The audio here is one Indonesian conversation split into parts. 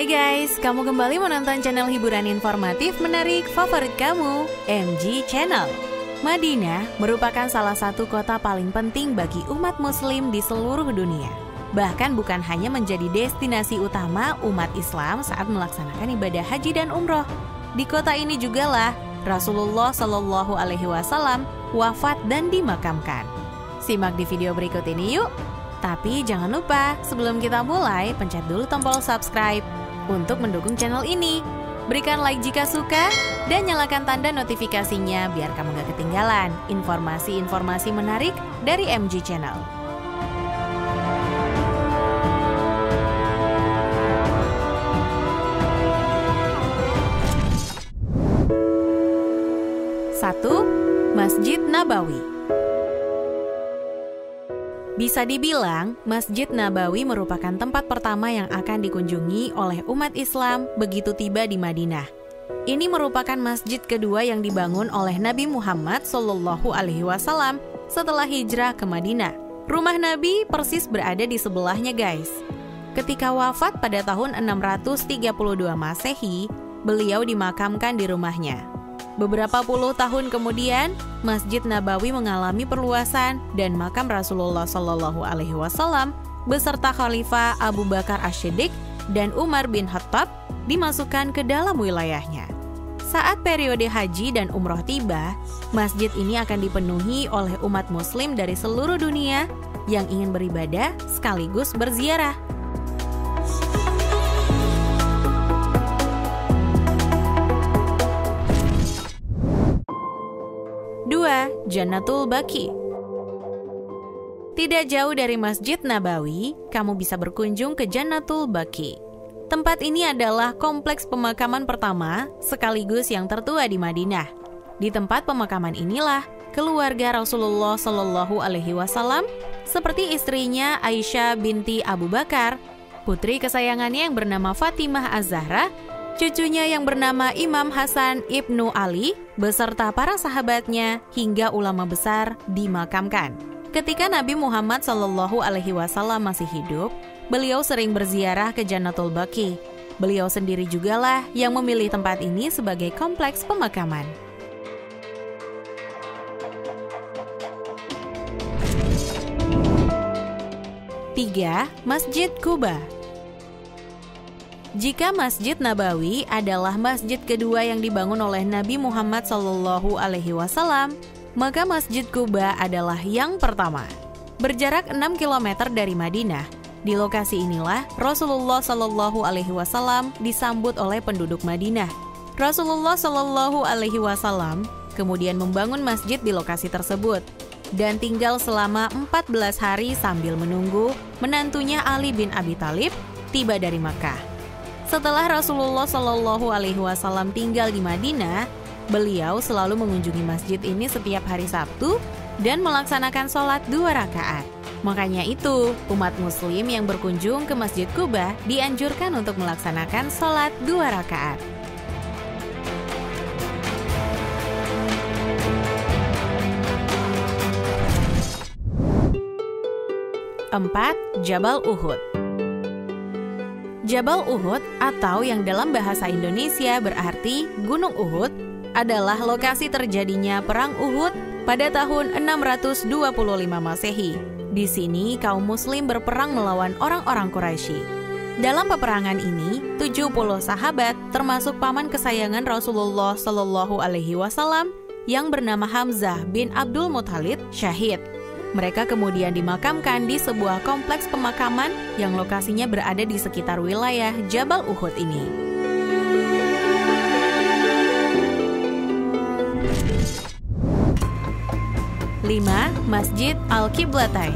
Hai guys, kamu kembali menonton channel hiburan informatif menarik favorit kamu, MG Channel. Madinah merupakan salah satu kota paling penting bagi umat muslim di seluruh dunia. Bahkan bukan hanya menjadi destinasi utama umat Islam saat melaksanakan ibadah haji dan umroh. Di kota ini jugalah Rasulullah Shallallahu Alaihi Wasallam wafat dan dimakamkan. Simak di video berikut ini yuk. Tapi jangan lupa, sebelum kita mulai, pencet dulu tombol subscribe untuk mendukung channel ini. Berikan like jika suka, dan nyalakan tanda notifikasinya biar kamu gak ketinggalan informasi-informasi menarik dari MG Channel. Satu, Masjid Nabawi. Bisa dibilang, Masjid Nabawi merupakan tempat pertama yang akan dikunjungi oleh umat Islam begitu tiba di Madinah. Ini merupakan masjid kedua yang dibangun oleh Nabi Muhammad Shallallahu Alaihi Wasallam setelah hijrah ke Madinah. Rumah Nabi persis berada di sebelahnya guys. Ketika wafat pada tahun 632 Masehi, beliau dimakamkan di rumahnya. Beberapa puluh tahun kemudian, Masjid Nabawi mengalami perluasan dan makam Rasulullah Shallallahu Alaihi Wasallam beserta Khalifah Abu Bakar Ash-Shiddiq dan Umar bin Khattab dimasukkan ke dalam wilayahnya. Saat periode haji dan umroh tiba, masjid ini akan dipenuhi oleh umat muslim dari seluruh dunia yang ingin beribadah sekaligus berziarah. 2. Jannatul Baqi. Tidak jauh dari Masjid Nabawi, kamu bisa berkunjung ke Jannatul Baqi. Tempat ini adalah kompleks pemakaman pertama sekaligus yang tertua di Madinah. Di tempat pemakaman inilah keluarga Rasulullah Shallallahu Alaihi Wasallam seperti istrinya Aisyah binti Abu Bakar, putri kesayangannya yang bernama Fatimah Az-Zahra, cucunya yang bernama Imam Hasan ibnu Ali, beserta para sahabatnya hingga ulama besar dimakamkan. Ketika Nabi Muhammad Shallallahu Alaihi Wasallam masih hidup, beliau sering berziarah ke Jannatul Baqi. Beliau sendiri jugalah yang memilih tempat ini sebagai kompleks pemakaman. 3. Masjid Quba. Jika Masjid Nabawi adalah masjid kedua yang dibangun oleh Nabi Muhammad Shallallahu Alaihi Wasallam, maka Masjid Quba adalah yang pertama. Berjarak 6 km dari Madinah, di lokasi inilah Rasulullah Shallallahu Alaihi Wasallam disambut oleh penduduk Madinah. Rasulullah Shallallahu Alaihi Wasallam kemudian membangun masjid di lokasi tersebut dan tinggal selama 14 hari sambil menunggu menantunya Ali bin Abi Thalib tiba dari Makkah. Setelah Rasulullah Shallallahu Alaihi Wasallam tinggal di Madinah, beliau selalu mengunjungi masjid ini setiap hari Sabtu dan melaksanakan sholat 2 rakaat. Makanya itu, umat muslim yang berkunjung ke Masjid Quba dianjurkan untuk melaksanakan sholat 2 rakaat. 4. Jabal Uhud. Jabal Uhud atau yang dalam bahasa Indonesia berarti Gunung Uhud adalah lokasi terjadinya Perang Uhud pada tahun 625 Masehi. Di sini kaum muslim berperang melawan orang-orang Quraisy. Dalam peperangan ini, 70 sahabat termasuk paman kesayangan Rasulullah Shallallahu Alaihi Wasallam yang bernama Hamzah bin Abdul Muthalib syahid. Mereka kemudian dimakamkan di sebuah kompleks pemakaman yang lokasinya berada di sekitar wilayah Jabal Uhud ini. 5. Masjid Al-Qiblatain.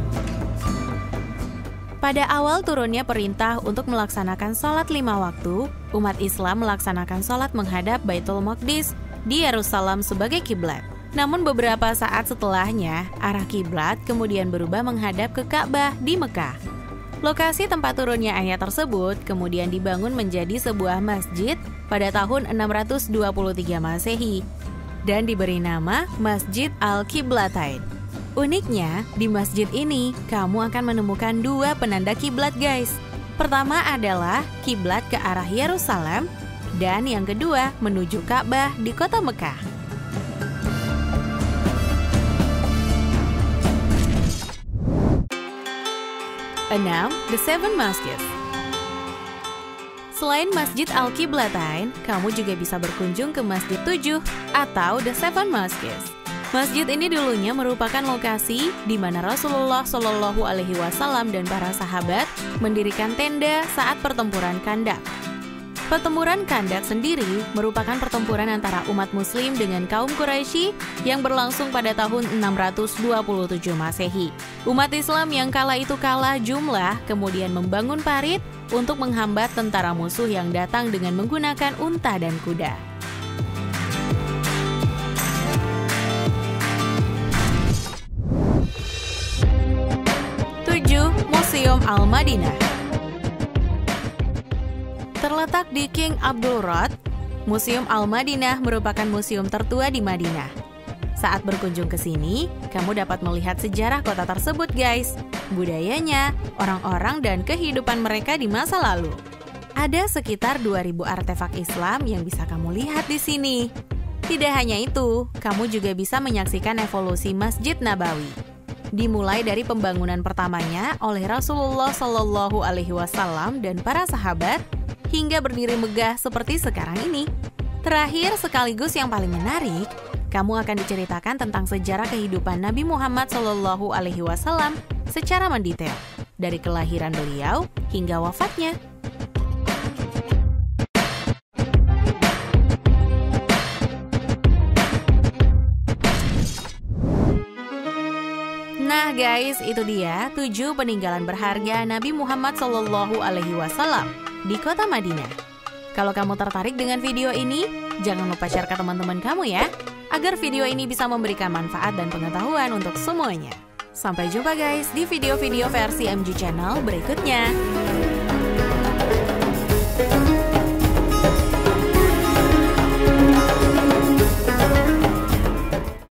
Pada awal turunnya perintah untuk melaksanakan sholat 5 waktu, umat Islam melaksanakan sholat menghadap Baitul Maqdis di Yerusalem sebagai kiblat. Namun beberapa saat setelahnya, arah kiblat kemudian berubah menghadap ke Ka'bah di Mekah. Lokasi tempat turunnya ayat tersebut kemudian dibangun menjadi sebuah masjid pada tahun 623 Masehi dan diberi nama Masjid Al-Qiblatain. Uniknya, di masjid ini kamu akan menemukan 2 penanda kiblat guys. Pertama adalah kiblat ke arah Yerusalem, dan yang kedua menuju Ka'bah di kota Mekah. 6. The Seven Masjids. Selain Masjid Al-Qiblatain, kamu juga bisa berkunjung ke Masjid 7 atau The Seven Masjids. Masjid ini dulunya merupakan lokasi di mana Rasulullah Shallallahu Alaihi Wasallam dan para sahabat mendirikan tenda saat pertempuran Khandak. Pertempuran Khandak sendiri merupakan pertempuran antara umat Muslim dengan kaum Quraisy yang berlangsung pada tahun 627 Masehi. Umat Islam yang kala itu kalah jumlah kemudian membangun parit untuk menghambat tentara musuh yang datang dengan menggunakan unta dan kuda. 7. Museum Al-Madinah. Terletak di King Abdul Road, Museum Al-Madinah merupakan museum tertua di Madinah. Saat berkunjung ke sini, kamu dapat melihat sejarah kota tersebut, guys, budayanya, orang-orang, dan kehidupan mereka di masa lalu. Ada sekitar 2000 artefak Islam yang bisa kamu lihat di sini. Tidak hanya itu, kamu juga bisa menyaksikan evolusi Masjid Nabawi. Dimulai dari pembangunan pertamanya oleh Rasulullah Shallallahu Alaihi Wasallam dan para sahabat, hingga berdiri megah seperti sekarang ini. Terakhir sekaligus yang paling menarik, kamu akan diceritakan tentang sejarah kehidupan Nabi Muhammad Shallallahu Alaihi Wasallam secara mendetail, dari kelahiran beliau hingga wafatnya. Nah guys, itu dia 7 peninggalan berharga Nabi Muhammad Shallallahu Alaihi Wasallam di kota Madinah. Kalau kamu tertarik dengan video ini, jangan lupa share ke teman-teman kamu ya, agar video ini bisa memberikan manfaat dan pengetahuan untuk semuanya. Sampai jumpa guys di video-video versi MG Channel berikutnya.